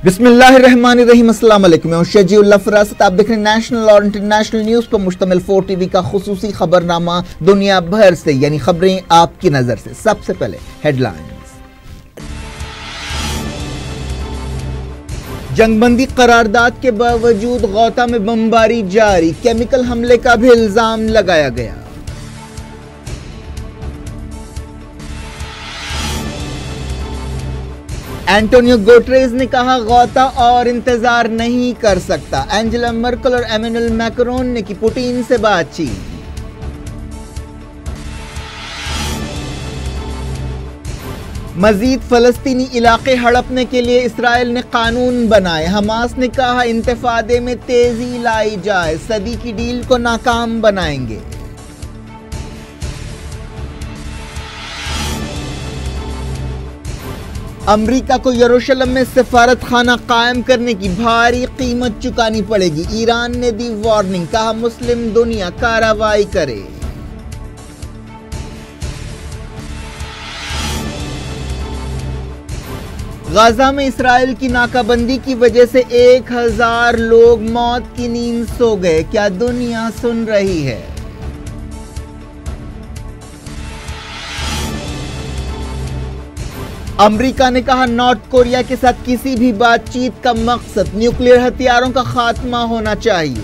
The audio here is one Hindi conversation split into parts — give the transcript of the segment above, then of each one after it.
बिस्मिल्लाहिर्रहमानिर्रहीम, अस्सलाम वालेकुम। मैं शजीउल्लाह फरासत। आप देख रहे हैं नेशनल और इंटरनेशनल न्यूज पर मुश्तमिल 4 टीवी का खुसूसी खबरनामा दुनिया भर से, यानी खबरें आपकी नजर से। सबसे पहले हेडलाइंस। जंगबंदी करारदाद के बावजूद गौता में बमबारी जारी, केमिकल हमले का भी इल्जाम लगाया गया। एंटोनियो गुटेरेस ने कहा, गौता और इंतजार नहीं कर सकता। एंजेला मर्केल और एमेनुअल मैक्रोन ने की पुतिन से बातचीत। मजीद फलस्तीनी इलाके हड़पने के लिए इसराइल ने कानून बनाए। हमास ने कहा, इंतफादे में तेजी लाई जाए, सदी की डील को नाकाम बनाएंगे। अमेरिका को यरूशलेम में सफारत खाना कायम करने की भारी कीमत चुकानी पड़ेगी। ईरान ने दी वार्निंग, कहा मुस्लिम दुनिया कार्रवाई करे। गाजा में इसराइल की नाकाबंदी की वजह से 1000 लोग मौत की नींद सो गए। क्या दुनिया सुन रही है? अमेरिका ने कहा, नॉर्थ कोरिया के साथ किसी भी बातचीत का मकसद न्यूक्लियर हथियारों का खात्मा होना चाहिए।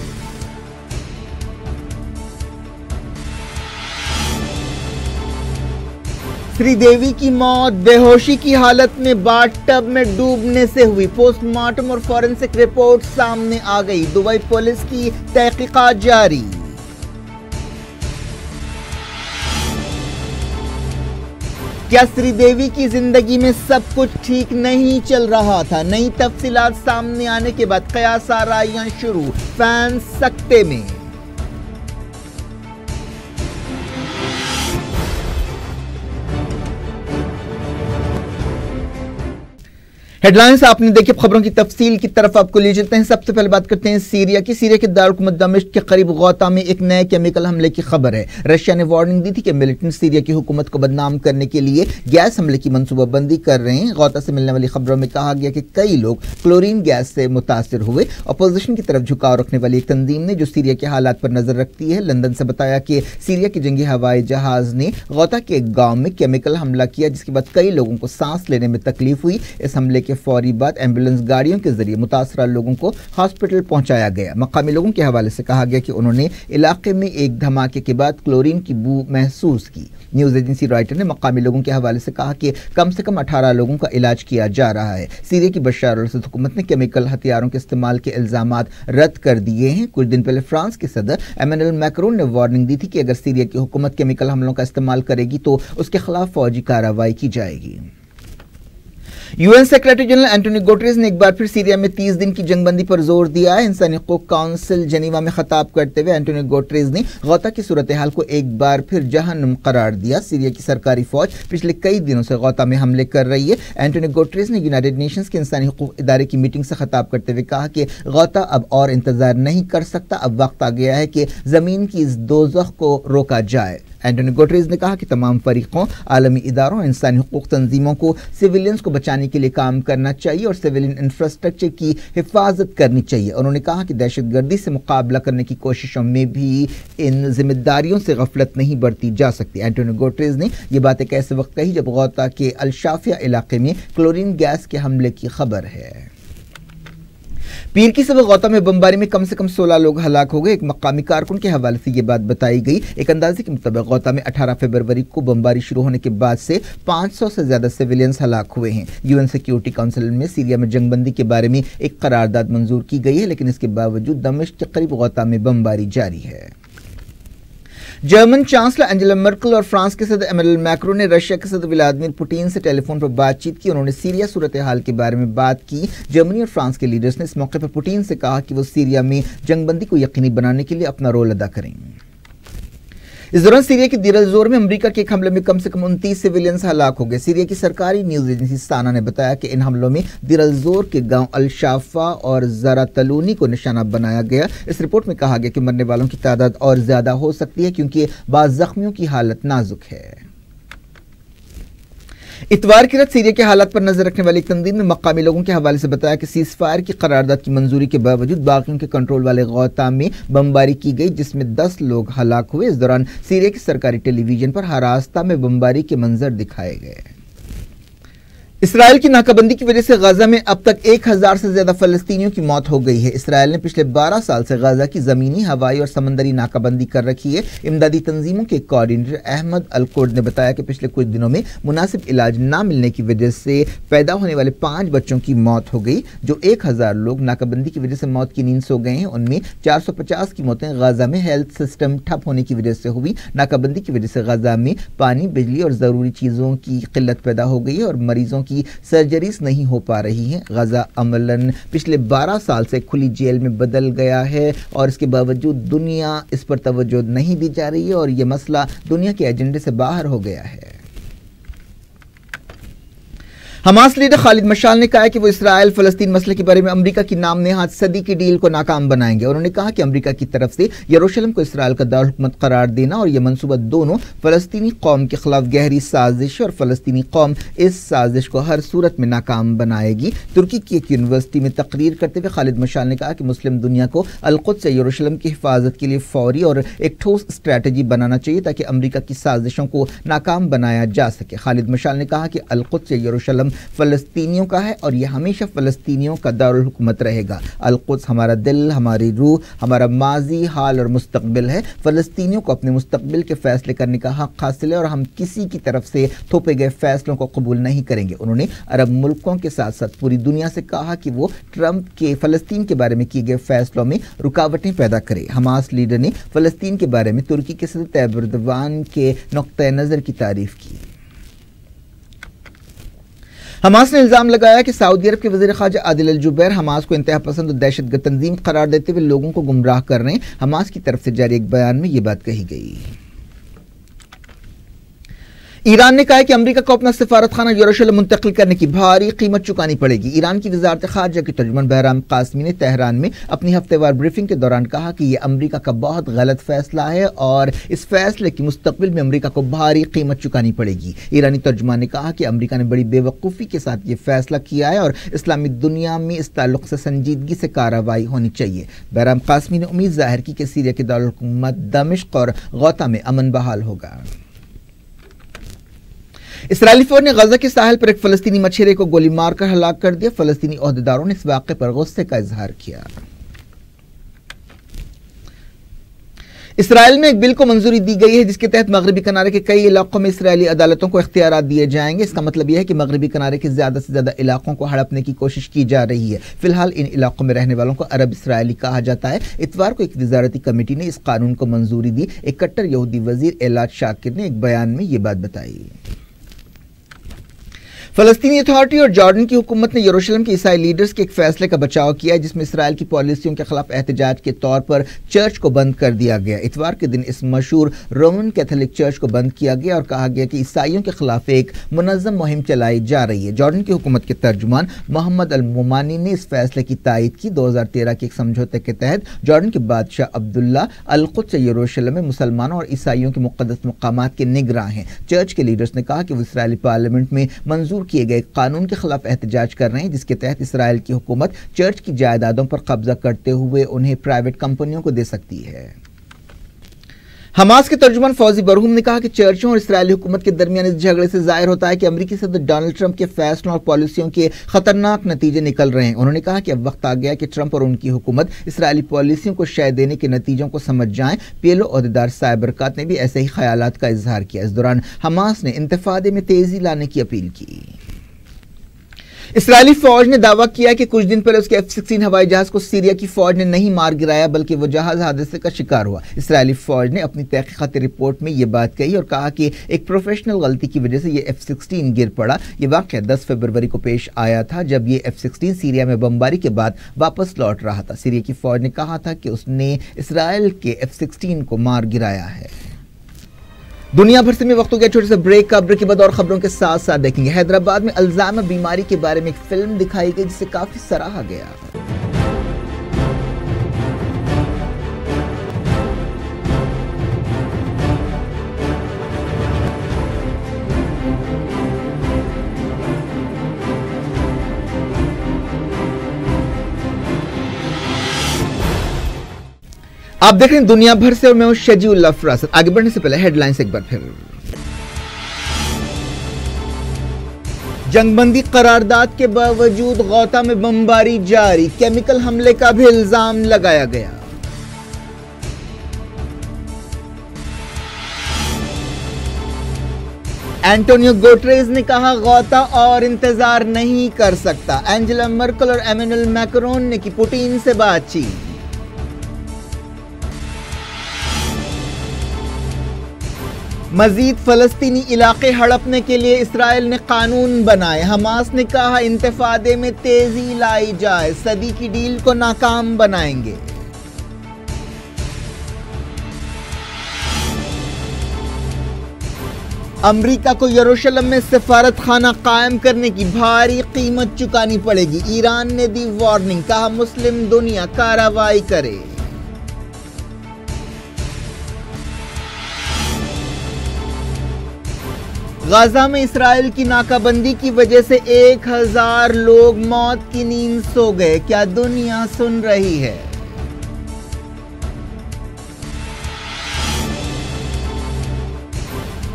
श्रीदेवी की मौत बेहोशी की हालत में बाथटब में डूबने से हुई। पोस्टमार्टम और फॉरेंसिक रिपोर्ट सामने आ गई। दुबई पुलिस की तहकीकात जारी। क्या श्रीदेवी की जिंदगी में सब कुछ ठीक नहीं चल रहा था? नई तफसीलात सामने आने के बाद कयास आराइयां शुरू, फैंस सकते में। हेडलाइंस आपने देखी। खबरों की तफसील की तरफ आपको ले चलते हैं। सबसे पहले बात करते हैं सीरिया की। सीरिया के दारुल दमिश्क के करीब गौता में एक नए केमिकल हमले की खबर है। रशिया ने वार्निंग दी थी कि मिलिटेंट सीरिया की हुकूमत को बदनाम करने के लिए गैस हमले की मनसूबाबंदी कर रहे हैं। गौता से मिलने वाली खबरों में कहा गया कि कई लोग क्लोरीन गैस से मुतासिर हुए। अपोजिशन की तरफ झुकाव रखने वाली एक तंजीम ने, जो सीरिया के हालात पर नजर रखती है, लंदन से बताया कि सीरिया के जंगी हवाई जहाज ने गौता के एक गाँव में केमिकल हमला किया, जिसके बाद कई लोगों को सांस लेने में तकलीफ हुई। इस हमले के फौरी बाद एम्बुलेंस गाड़ियों के जरिए मुतासरा लोगों को हॉस्पिटल पहुंचाया गया। मकामी लोगों के हवाले से कहा गया कि उन्होंने इलाके में एक धमाके के बाद क्लोरीन की बू महसूस की। न्यूज एजेंसी रॉयटर ने मकामी लोगों के हवाले से कहा कि कम से कम 18 लोगों का इलाज किया जा रहा है। सीरिया की बशार अल-असद हुकूमत ने केमिकल हथियारों के इस्तेमाल के इल्जामात रद्द कर दिए हैं। कुछ दिन पहले फ्रांस के सदर एमेनुअल मैक्रोन ने वार्निंग दी थी कि अगर सीरिया की हुकूमत केमिकल हमलों का इस्तेमाल करेगी तो उसके खिलाफ फौजी कार्रवाई की जाएगी। UN secretary general Antonio Guterres ने एक बार फिर सीरिया में 30 दिन की जंगबंदी पर जोर दिया है। इंसानी हकूक काउंसिल जेनीवा में खिताब करते हुए एंटोनियो गुटेरेस ने गौता की सूरत हाल को एक बार फिर जहन्नुम करार दिया। सीरिया की सरकारी फौज पिछले कई दिनों से गौता में हमले कर रही है। एंटोनियो गुटेरेस ने यूनाइटेड नेशंस के इंसानी हकूक इदारे की मीटिंग से खिताब करते हुए कहा कि गौता अब और इंतजार नहीं कर सकता। अब वक्त आ गया है कि जमीन की इस दोज़ख को रोका जाए। एंटोनियो गुटेरेस ने कहा कि तमाम फरीकों, आलमी इदारों और इंसानी हुकूक तंजीमों को सिविलियंस को बचाने के लिए काम करना चाहिए और सिविलियन इंफ्रास्ट्रक्चर की हिफाजत करनी चाहिए। उन्होंने कहा कि दहशतगर्दी से मुकाबला करने की कोशिशों में भी इन जिम्मेदारियों से गफलत नहीं बरती जा सकती। एंटोनियो गुटेरेस ने यह बात एक ऐसे वक्त कही जब गौता के अल-शाफिया इलाके में क्लोरीन गैस के हमले की खबर है। पीर की सुबह गौता में बमबारी में कम से कम 16 लोग हलाक हो गए। एक मकामी कारकुन के हवाले से यह बात बताई गई। एक अंदाजे के मुताबिक गौता में 18 फरवरी को बमबारी शुरू होने के बाद से 500 से ज्यादा सिविलियंस हलाक हुए हैं। यूएन सिक्योरिटी काउंसिल में सीरिया में जंगबंदी के बारे में एक करारदाद मंजूर की गई है, लेकिन इसके बावजूद दमिश्क के करीब गौता में बमबारी जारी है। जर्मन चांसलर एंजेला मर्केल और फ्रांस के सदर एमेनुअल मैक्रोन ने रशिया के सदर व्लादिमीर पुतिन से टेलीफोन पर बातचीत की। उन्होंने सीरिया सूरत हाल के बारे में बात की। जर्मनी और फ्रांस के लीडर्स ने इस मौके पर पुतिन से कहा कि वो सीरिया में जंगबंदी को यकीनी बनाने के लिए अपना रोल अदा करेंगे। इस दौरान सीरिया के दीर अल-जोर में अमेरिका के एक हमले में कम से कम 29 सिविलियंस हलाक हो गए। सीरिया की सरकारी न्यूज एजेंसी साना ने बताया कि इन हमलों में दीर अल-जोर के गांव अल-शाफा और ज़रातलूनी को निशाना बनाया गया। इस रिपोर्ट में कहा गया कि मरने वालों की तादाद और ज्यादा हो सकती है क्योंकि बाज़ जख्मियों की हालत नाजुक है। इतवार की रात सीरिया के हालात पर नजर रखने वाली एक तंजीम ने मकामी लोगों के हवाले से बताया कि सीज फायर की करारदाद की मंजूरी के बावजूद बागियों के कंट्रोल वाले गौता में बमबारी की गई, जिसमें 10 लोग हलाक हुए। इस दौरान सीरिया की सरकारी टेलीविजन पर हरास्ता में बमबारी के मंजर दिखाए गए। इसराइल की नाकाबंदी की वजह से गाजा में अब तक 1000 से ज्यादा फलस्तीनियों की मौत हो गई है। इसराइल ने पिछले 12 साल से गाजा की जमीनी, हवाई और समंदरी नाकाबंदी कर रखी है। इमदादी तंजीमों के कोऑर्डिनेटर अहमद अल-कुर्द ने बताया कि पिछले कुछ दिनों में मुनासिब इलाज ना मिलने की वजह से पैदा होने वाले 5 बच्चों की मौत हो गई। जो 1000 लोग नाकाबंदी की वजह से मौत की नींद सो गए हैं, उनमें 450 की मौतें गाजा में हेल्थ सिस्टम ठप होने की वजह से हुई। नाकाबंदी की वजह से गाजा में पानी, बिजली और जरूरी चीजों की किल्लत पैदा हो गई है और मरीजों की सर्जरीज नहीं हो पा रही हैं। गाजा अमलन पिछले 12 साल से खुली जेल में बदल गया है और इसके बावजूद दुनिया इस पर तवज्जो नहीं दी जा रही है और यह मसला दुनिया के एजेंडे से बाहर हो गया है। हमास लीडर खालिद मशाल ने कहा है कि वो इसराइल फलस्तीन मसले के बारे में अमेरिका की नाम नेहाद सदी की डील को नाकाम बनाएंगे। उन्होंने कहा कि अमेरिका की तरफ से यरूशलेम को इसराइल का दारुल हुकूमत करार देना और यह मंसूबा दोनों फलस्तीनी कौम के खिलाफ गहरी साजिश और फलस्तीनी कौम इस साजिश को हर सूरत में नाकाम बनाएगी। तुर्की की एक यूनिवर्सिटी में तकरीर करते हुए खालिद मशाल ने कहा कि मुस्लिम दुनिया को अल-कुद्स से यरूशलेम की हिफाजत के लिए फौरी और एक ठोस स्ट्रैटेजी बनाना चाहिए ताकि अमेरिका की साजिशों को नाकाम बनाया जा सके। खालिद मशाल ने कहा कि अल-कुद्स से यरूशलेम फलस्तीनियों का है और यह हमेशा फलस्तीनियों का दारुल हुकूमत रहेगा। अल-कुद्स हमारा दिल, हमारी रूह, हमारा माजी, हाल और मुस्तकबिल है। फलस्तीनियों को अपने मुस्तकबिल के फैसले करने का हक हासिल है और हम किसी की तरफ से थोपे गए फैसलों को कबूल नहीं करेंगे। उन्होंने अरब मुल्कों के साथ साथ पूरी दुनिया से कहा कि वो ट्रंप के फलस्तीन के बारे में किए गए फैसलों में रुकावटें पैदा करे। हमास लीडर ने फलस्तीन के बारे में तुर्की के सदर तैयब एर्दोगान के नुक्ते नज़र की तारीफ की। हमास ने इल्जाम लगाया कि सऊदी अरब के वज़ीर ख़ारजा आदिल अल जुबैर हमास को इंतहा पसंद और दहशतगर्द तंजीम करार देते हुए लोगों को गुमराह कर रहे हैं। हमास की तरफ से जारी एक बयान में यह बात कही गई। ईरान ने कहा है कि अमेरिका को अपना सिफारतखाना यरूशलेम मुंतकिल करने की भारी कीमत चुकानी पड़ेगी। ईरान की वज़ारत ख़ारजा के तर्जुमान बहराम कासमी ने तेहरान में अपनी हफ्तेवार ब्रीफिंग के दौरान कहा कि यह अमेरिका का बहुत गलत फैसला है और इस फैसले की मुस्तकबिल में अमेरिका को भारी कीमत चुकानी पड़ेगी। ईरानी तर्जुमान ने कहा कि अमेरिका ने बड़ी बेवकूफ़ी के साथ ये फैसला किया है और इस्लामी दुनिया में इस ताल्लुक से संजीदगी से कार्रवाई होनी चाहिए। बहराम कासमी ने उम्मीद जाहिर की कि सीरिया के दारुल हुकूमत दमिश्क और गौता में अमन बहाल होगा। इसराइली फौज ने गजा के साहिल पर एक फलस्तीनी मछेरे को गोली मारकर हलाक कर दिया। फलस्तीनी ओहदेदारों ने इस वाक़े पर गुस्से का इजहार किया। इसराइल में एक बिल को मंजूरी दी गई है जिसके तहत मगरबी किनारे के कई इलाकों में इसराइली अदालतों को इख्तियारात दिए जाएंगे। इसका मतलब यह है कि मगरबी किनारे के ज्यादा से ज्यादा इलाकों को हड़पने की कोशिश की जा रही है। फिलहाल इन इलाकों में रहने वालों को अरब इसराइली कहा जाता है। इतवार को एक वजारती कमेटी ने इस कानून को मंजूरी दी। एक कट्टर यहूदी वजीर एलाद शाकिर ने एक बयान में यह बात बताई। फलस्तीनी अथॉरिटी और जॉर्डन की हुकूमत ने यरूशलेम के ईसाई लीडर्स के एक फैसले का बचाव किया है जिसमें इसराइल की पॉलिसियों के खिलाफ एहतजाज के तौर पर चर्च को बंद कर दिया गया। इतवार के दिन इस मशहूर रोमन कैथोलिक चर्च को बंद किया गया और कहा गया कि ईसाइयों के खिलाफ एक मुनज़्ज़म मुहिम चलाई जा रही है। जॉर्डन की हुकूमत के तर्जुमान मोहम्मद अल मुमानी ने इस फैसले की तायद की। 2013 के एक समझौते के तहत जॉर्डन के बादशाह अब्दुल्ला अल-कुद्स यरूशलेम में मुसलमानों और ईसाइयों के मुक़द्दस मकामात के निगरां हैं। चर्च के लीडर्स ने कहा कि वो इसराइली पार्लियामेंट में मंजूर किए गए कानून के खिलाफ एहतजाज कर रहे हैं जिसके तहत इसराइल की हुकूमत चर्च की जायदादों पर कब्जा करते हुए उन्हें प्राइवेट कंपनियों को दे सकती है। हमास के तर्जुमान फौजी बरहूम ने कहा कि चर्चों और इसराइली हुकूमत के दरमियान इस झगड़े से जाहिर होता है कि अमेरिकी सदर डोनाल्ड ट्रंप के फैसलों और पॉलिसियों के खतरनाक नतीजे निकल रहे हैं। उन्होंने कहा कि अब वक्त आ गया कि ट्रंप और उनकी हुकूमत इसराइली पॉलिसियों को शय देने के नतीजों को समझ जाएं। पीएलओ ओहदेदार साइब बरकात ने भी ऐसे ही ख्यालात का इजहार किया। इस दौरान हमास ने इंतफादे में तेजी लाने की अपील की। इसराइली फौज ने दावा किया कि कुछ दिन पहले उसके F-16 हवाई जहाज को सीरिया की फौज ने नहीं मार गिराया बल्कि वो जहाज हादसे का शिकार हुआ। इसराइली फौज ने अपनी तहकीकाती रिपोर्ट में ये बात कही और कहा कि एक प्रोफेशनल गलती की वजह से ये F-16 गिर पड़ा। ये वाक़या 10 फरवरी को पेश आया था जब ये F-16 सीरिया में बमबारी के बाद वापस लौट रहा था। सीरिया की फौज ने कहा था कि उसने इसराइल के F-16 को मार गिराया है। दुनिया भर से में वक्त हो गया छोटे से ब्रेक का। ब्रेक के बाद और खबरों के साथ साथ देखेंगे हैदराबाद में अल्जाइमर बीमारी के बारे में एक फिल्म दिखाई गई जिसे काफी सराहा गया। आप देख रहे हैं दुनिया भर से और मैं हूं शजीउल्लाह फरासत। आगे बढ़ने से पहले हेडलाइंस एक बार फिर। जंगबंदी करारदाद के बावजूद गौता में बमबारी जारी, केमिकल हमले का भी इल्जाम लगाया गया। एंटोनियो गुटेरेस ने कहा गौता और इंतजार नहीं कर सकता। एंजेला मर्केल और एमेनुअल मैक्रोन ने की पुतिन से बातचीत। मजीद फलस्तीनी इलाके हड़पने के लिए इसराइल ने कानून बनाए। हमास ने कहा इंतफादे में तेजी लाई जाए, सदी की डील को नाकाम बनाएंगे। अमेरिका को यरूशलेम में सफारत खाना कायम करने की भारी कीमत चुकानी पड़ेगी। ईरान ने दी वार्निंग, कहा मुस्लिम दुनिया कार्रवाई करे। गाजा में इसराइल की नाकाबंदी की वजह से 1000 लोग मौत की नींद सो गए। क्या दुनिया सुन रही है?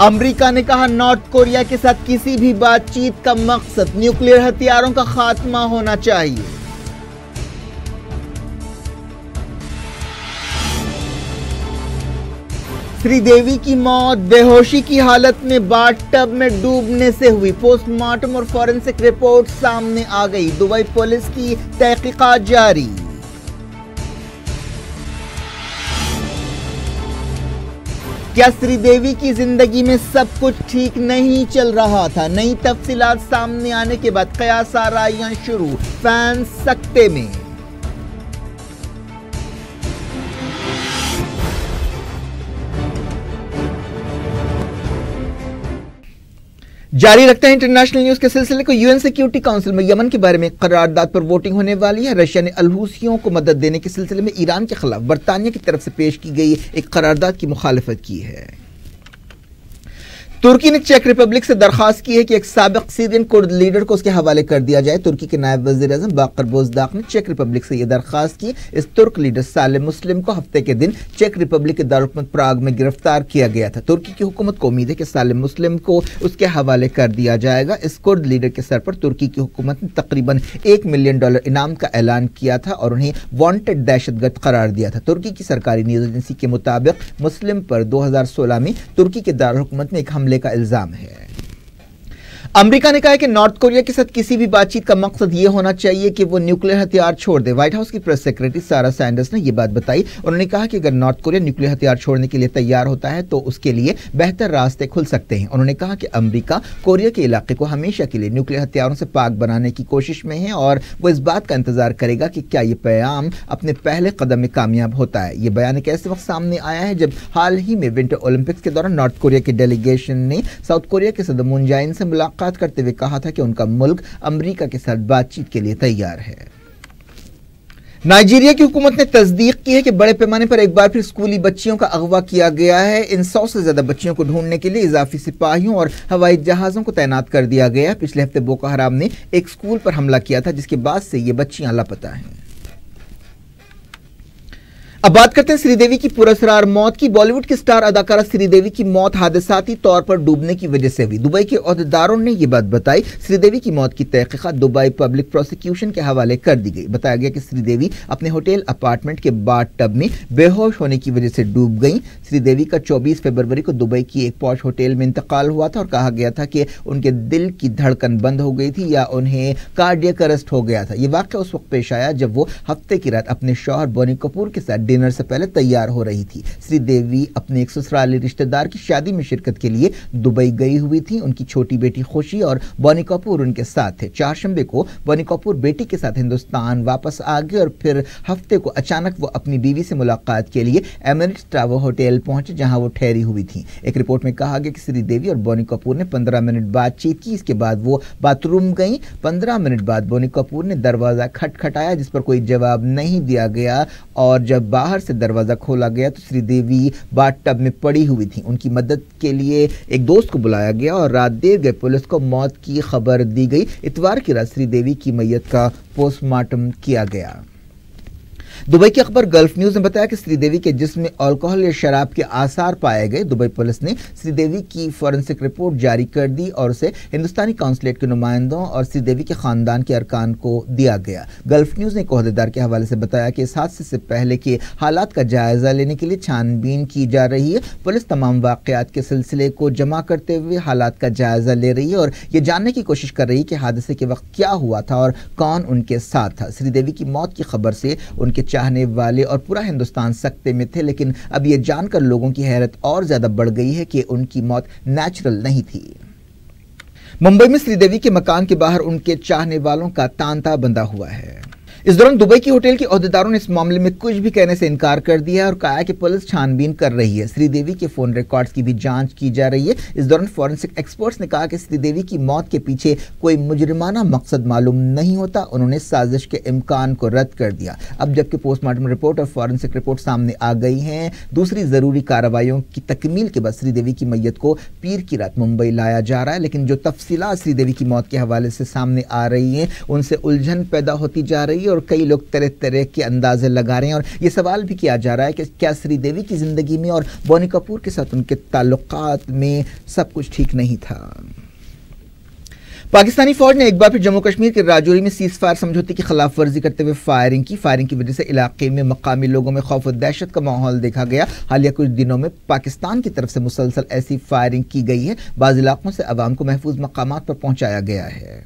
अमेरिका ने कहा नॉर्थ कोरिया के साथ किसी भी बातचीत का मकसद न्यूक्लियर हथियारों का खात्मा होना चाहिए। श्रीदेवी की मौत बेहोशी की हालत में बाथटब में डूबने से हुई। पोस्टमार्टम और फॉरेंसिक रिपोर्ट सामने आ गई। दुबई पुलिस की तहकीकात जारी। क्या श्रीदेवी की जिंदगी में सब कुछ ठीक नहीं चल रहा था? नई तफसीलात सामने आने के बाद कयास आराइयां शुरू, फैंस सकते में। जारी रखते हैं इंटरनेशनल न्यूज के सिलसिले को। यूएन सिक्योरिटी काउंसिल में यमन के बारे में करारदाद पर वोटिंग होने वाली है। रशिया ने अलहूसियों को मदद देने के सिलसिले में ईरान के खिलाफ बरतानिया की तरफ से पेश की गई एक करारदाद की मुखालिफत की है। तुर्की ने चेक रिपब्लिक से दरखास्त की है कि एक साबिक सीरियन कुर्द लीडर को उसके हवाले कर दिया जाए। तुर्की के नायब वजीर आजम बाकर बोजदाक ने चेक रिपब्लिक से यह दरखास्त की। इस तुर्क लीडर साले मुस्लिम को हफ्ते के दिन चेक रिपब्लिक के दारुल प्राग में गिरफ्तार किया गया था। तुर्की की हुकूमत को उम्मीद है कि साले मुस्लिम को उसके हवाले कर दिया जाएगा। इस कुर्द लीडर के सर पर तुर्की की हुकूमत ने तकरीबन $1 मिलियन इनाम का ऐलान किया था और उन्हें वांटेड दहशतगर्द करार दिया था। तुर्की की सरकारी न्यूज एजेंसी के मुताबिक मुस्लिम पर 2016 में तुर्की के दारुल हुकूमत में एक हमले का इल्जाम है। अमेरिका ने कहा है कि नॉर्थ कोरिया के साथ किसी भी बातचीत का मकसद यह होना चाहिए कि वो न्यूक्लियर हथियार छोड़ दे। व्हाइट हाउस की प्रेस सेक्रेटरी सारा सैंडर्स ने यह बात बताई। उन्होंने कहा कि अगर नॉर्थ कोरिया न्यूक्लियर हथियार छोड़ने के लिए तैयार होता है तो उसके लिए बेहतर रास्ते खुल सकते हैं। उन्होंने कहा कि अमेरिका कोरिया के इलाके को हमेशा के लिए न्यूक्लियर हथियारों से पाक बनाने की कोशिश में है और वो इस बात का इंतजार करेगा कि क्या यह पैगाम अपने पहले कदम में कामयाब होता है। यह बयान एक ऐसे वक्त सामने आया है जब हाल ही में विंटर ओलंपिक्स के दौरान नॉर्थ कोरिया की डेलीगेशन ने साउथ कोरिया के सदर मून जाए-इन से मुलाकात करते हुए कहा था कि उनका मुल्क अमेरिका के साथ बातचीत के लिए तैयार है। नाइजीरिया की हुकूमत ने तस्दीक की है कि बड़े पैमाने पर एक बार फिर स्कूली बच्चियों का अगवा किया गया है। इन 100 से ज्यादा बच्चियों को ढूंढने के लिए इजाफी सिपाहियों और हवाई जहाजों को तैनात कर दिया गया है। पिछले हफ्ते बोको हराम ने एक स्कूल पर हमला किया था जिसके बाद से ये बच्चियां लापता हैं। अब बात करते हैं श्रीदेवी की पुरस्कार मौत की। बॉलीवुड की स्टार अदाकारा श्रीदेवी की मौत हादसाती तौर पर डूबने की वजह से हुई। दुबई के ओहदेदारों ने यह बात बताई। श्रीदेवी की मौत की तहकीकात दुबई पब्लिक प्रोसिक्यूशन के हवाले कर दी गई। बताया गया कि श्रीदेवी अपने होटल अपार्टमेंट के बाथटब में बेहोश होने की वजह से डूब गई। श्रीदेवी का 24 फरवरी को दुबई की एक पॉश होटल में इंतकाल हुआ था और कहा गया था कि उनके दिल की धड़कन बंद हो गई थी या उन्हें कार्डियक अरेस्ट हो गया था। यह वाकया उस वक्त पेश आया जब वो हफ्ते की रात अपने शौहर बोनी कपूर के साथ डिनर से पहले तैयार हो रही थी। श्रीदेवी अपने एक ससुराली रिश्तेदार की शादी में शिरकत के लिए दुबई गई हुई थी। उनकी छोटी बेटी खुशी और बोनी कपूर उनके साथ थे। 4 शंबे को बोनी कपूर बेटी के साथ हिंदुस्तान वापस आ गए और फिर हफ्ते को अचानक वो अपनी बीवी से मुलाकात के लिए एमिरेट्स टावर होटल पहुंचे जहां वो ठहरी हुई थी। एक रिपोर्ट में कहा गया कि श्रीदेवी और बोनी कपूर ने 15 मिनट बातचीत की। इसके बाद वो बाथरूम गई। 15 मिनट बाद बोनी कपूर ने दरवाजा खटखटाया जिस पर कोई जवाब नहीं दिया गया और जब बाहर से दरवाजा खोला गया तो श्रीदेवी बाथटब में पड़ी हुई थी। उनकी मदद के लिए एक दोस्त को बुलाया गया और रात देर गए पुलिस को मौत की खबर दी गई। इतवार की रात श्रीदेवी की मैयत का पोस्टमार्टम किया गया। दुबई की अखबार गल्फ न्यूज ने बताया कि श्रीदेवी के जिस्म में अल्कोहल या शराब के आसार पाए गए। दुबई पुलिस ने श्रीदेवी की फॉरेंसिक रिपोर्ट जारी कर दी और उसे हिंदुस्तानी काउंसलेट के नुमाइंदों और श्रीदेवी के खानदान के अरकान को दिया गया। गल्फ न्यूज ने एक ओहदेदार के हवाले से बताया कि इस हादसे से पहले के हालात का जायजा लेने के लिए छानबीन की जा रही है। पुलिस तमाम वाकयात के सिलसिले को जमा करते हुए हालात का जायजा ले रही है और ये जानने की कोशिश कर रही है कि हादसे के वक्त क्या हुआ था और कौन उनके साथ था। श्रीदेवी की मौत की खबर से उनके चाहने वाले और पूरा हिंदुस्तान सकते में थे, लेकिन अब यह जानकर लोगों की हैरत और ज्यादा बढ़ गई है कि उनकी मौत नेचुरल नहीं थी। मुंबई में श्रीदेवी के मकान के बाहर उनके चाहने वालों का तांता बंधा हुआ है। इस दौरान दुबई की होटल के ओहदेदारों ने इस मामले में कुछ भी कहने से इनकार कर दिया और कहा कि पुलिस छानबीन कर रही है। श्रीदेवी के फोन रिकॉर्ड्स की भी जांच की जा रही है। इस दौरान फॉरेंसिक एक्सपर्ट्स ने कहा कि श्रीदेवी की मौत के पीछे कोई मुजरिमाना मकसद मालूम नहीं होता। उन्होंने साजिश के इम्कान को रद्द कर दिया। अब जबकि पोस्टमार्टम रिपोर्ट और फॉरेंसिक रिपोर्ट सामने आ गई हैं, दूसरी जरूरी कार्रवाइयों की तकमील के बाद श्रीदेवी की मैयत को पीर की रात मुंबई लाया जा रहा है। लेकिन जो तफसीलात श्रीदेवी की मौत के हवाले से सामने आ रही हैं, उनसे उलझन पैदा होती जा रही है और कई लोग तरह तरह के अंदाजे लगा रहे हैं और यह सवाल भी किया जा रहा है कि क्या श्रीदेवी की जिंदगी में और बोनी कपूर के साथ उनके ताल्लुकात में सब कुछ ठीक नहीं था। पाकिस्तानी फौज ने एक बार फिर जम्मू कश्मीर के राजौरी में सीज फायर समझौते की खिलाफ वर्जी करते हुए फायरिंग की वजह से इलाके में मकामी लोगों में खौफ और दहशत का माहौल देखा गया। हालिया कुछ दिनों में पाकिस्तान की तरफ से मुसलसल ऐसी फायरिंग की गई है। बाज़ इलाकों से अवाम को महफूज मकामात पर पहुंचाया गया है।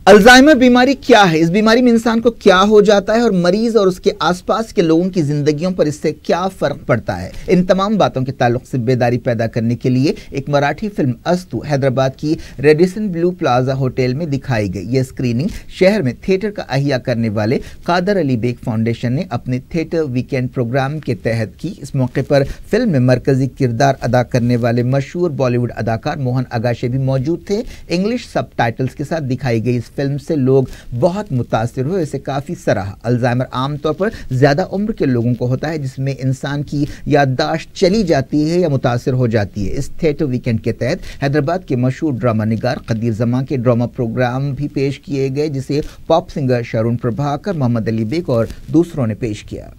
अल्जाइमर बीमारी क्या है, इस बीमारी में इंसान को क्या हो जाता है और मरीज और उसके आसपास के लोगों की जिंदगियों पर इससे क्या फर्क पड़ता है, इन तमाम बातों के ताल्लुक से बेदारी पैदा करने के लिए एक मराठी फिल्म अस्तु हैदराबाद की रेडिसन ब्लू प्लाजा होटल में दिखाई गई। यह स्क्रीनिंग शहर में थिएटर का अहिया करने वाले कादर अली बेग फाउंडेशन ने अपने थिएटर वीकेंड प्रोग्राम के तहत की। इस मौके पर फिल्म में मरकजी किरदार अदा करने वाले मशहूर बॉलीवुड अदाकार मोहन आगाशे भी मौजूद थे। इंग्लिश सब टाइटल्स के साथ दिखाई गई इस फिल्म से लोग बहुत मुतासिर हुए, इसे काफी सराहा। अल्जाइमर आमतौर पर ज्यादा उम्र के लोगों को होता है जिसमें इंसान की याददाश्त चली जाती है या मुतासिर हो जाती है। इस थिएटर वीकेंड के तहत हैदराबाद के मशहूर ड्रामा निगार कदीर जमा के ड्रामा प्रोग्राम भी पेश किए गए, जिसे पॉप सिंगर शरून प्रभाकर, मोहम्मद अली बेग और दूसरों ने पेश किया।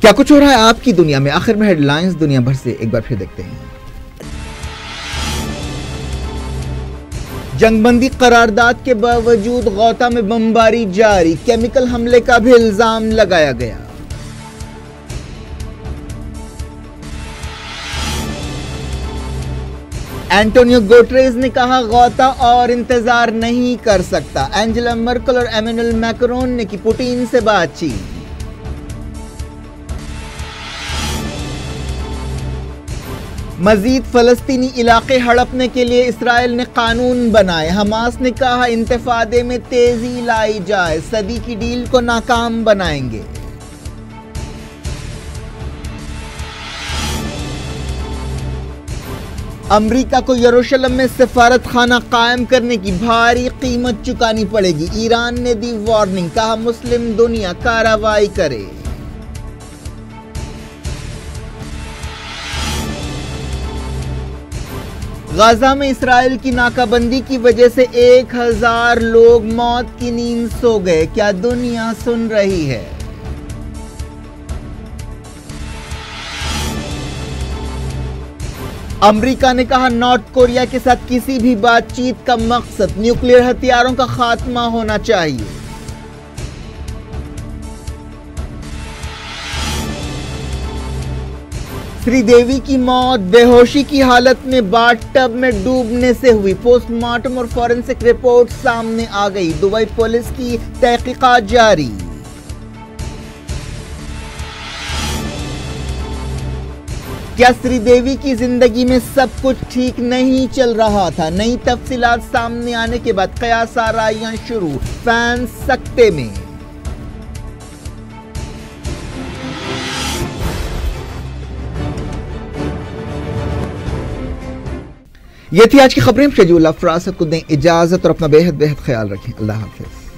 क्या कुछ हो रहा है आपकी दुनिया में, आखिर में हेडलाइंस दुनिया भर से एक बार फिर देखते हैं। जंगबंदी करारदाद के बावजूद गौता में बमबारी जारी, केमिकल हमले का भी इल्जाम लगाया गया। एंटोनियो गुटेरेस ने कहा गौता और इंतजार नहीं कर सकता। एंजेला मर्केल और एमेनुअल मैक्रोन ने की पुतिन से बातचीत। मजीद फलस्तीनी इलाके हड़पने के लिए इसराइल ने कानून बनाए। हमास ने कहा इंतफादे में तेजी लाई जाए, सदी की डील को नाकाम बनाएंगे। अमेरिका को यरूशलेम में सफारत खाना कायम करने की भारी कीमत चुकानी पड़ेगी। ईरान ने दी वार्निंग, कहा मुस्लिम दुनिया कार्रवाई करे। गाजा में इसराइल की नाकाबंदी की वजह से 1000 लोग मौत की नींद सो गए। क्या दुनिया सुन रही है? अमेरिका ने कहा नॉर्थ कोरिया के साथ किसी भी बातचीत का मकसद न्यूक्लियर हथियारों का खात्मा होना चाहिए। श्रीदेवी की मौत बेहोशी की हालत में बाथटब में डूबने से हुई। पोस्टमार्टम और फॉरेंसिक रिपोर्ट सामने आ गई। दुबई पुलिस की तहकीकात जारी। क्या श्रीदेवी की जिंदगी में सब कुछ ठीक नहीं चल रहा था? नई तफसीलात सामने आने के बाद कयास आराइयां शुरू, फैंस सकते में। ये थी आज की खबरें। शेड्यूल अफराज को दें इजाजत और अपना बेहद ख्याल रखें। अल्लाह हाफिज।